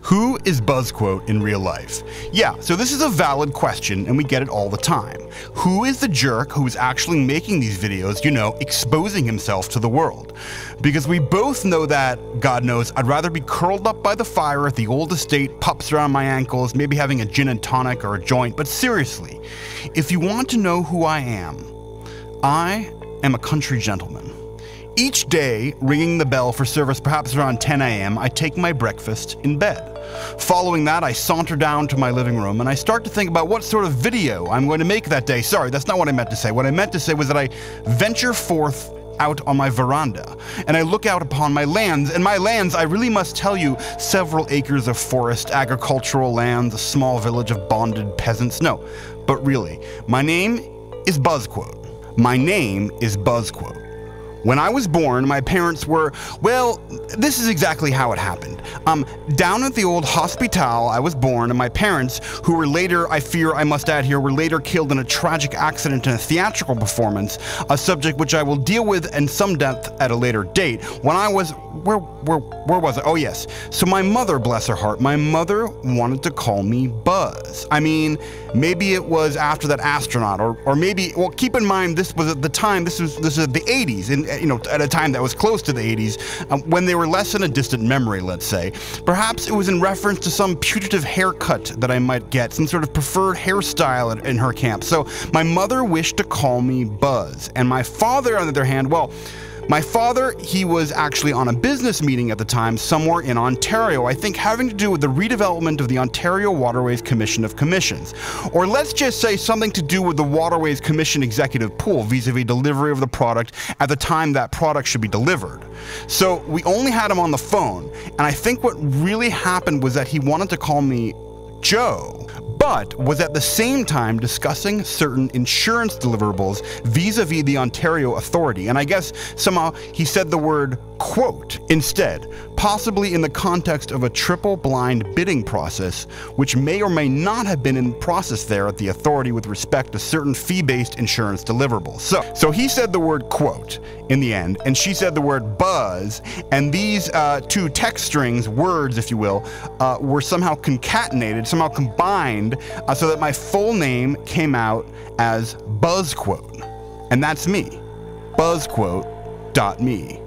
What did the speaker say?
Who is Buzzquote in real life? Yeah, so this is a valid question and we get it all the time. Who is the jerk who is actually making these videos, exposing himself to the world? Because we both know that, God knows, I'd rather be curled up by the fire at the old estate, pups around my ankles, maybe having a gin and tonic or a joint. But seriously, if you want to know who I am a country gentleman. Each day, ringing the bell for service perhaps around 10 a.m., I take my breakfast in bed. Following that, I saunter down to my living room and I start to think about what sort of video I'm going to make that day. Sorry, that's not what I meant to say. What I meant to say was that I venture forth out on my veranda and I look out upon my lands. And my lands, I really must tell you, several acres of forest, agricultural lands, a small village of bonded peasants. No, but really, my name is Buzzquote. My name is Buzzquote. When I was born, my parents were, well, this is exactly how it happened. Down at the old hospital, I was born, and my parents, who were later, I fear I must add here, were later killed in a tragic accident in a theatrical performance, a subject which I will deal with in some depth at a later date. When I was, where was I? Oh yes. So my mother, bless her heart, my mother wanted to call me Buzz. I mean, maybe it was after that astronaut, or maybe, well, keep in mind, this was at the time, this is the 80s, and at a time that was close to the 80s, when they were less than a distant memory, let's say. Perhaps it was in reference to some putative haircut that I might get, some sort of preferred hairstyle in her camp. So my mother wished to call me Buzz, and my father, on the other hand, well, my father, he was actually on a business meeting at the time somewhere in Ontario, I think having to do with the redevelopment of the Ontario Waterways Commission of Commissions. Or let's just say something to do with the Waterways Commission executive pool vis-a-vis delivery of the product at the time that product should be delivered. So we only had him on the phone, and I think what really happened was that he wanted to call me Joe, but was at the same time discussing certain insurance deliverables vis-a-vis the Ontario Authority. And I guess somehow he said the word quote instead, possibly in the context of a triple-blind bidding process, which may or may not have been in process there at the authority with respect to certain fee-based insurance deliverables. So he said the word quote in the end, and she said the word buzz, and these two text strings, words if you will, were somehow concatenated, somehow combined, so that my full name came out as Buzzquote. And that's me, Buzzquote.me.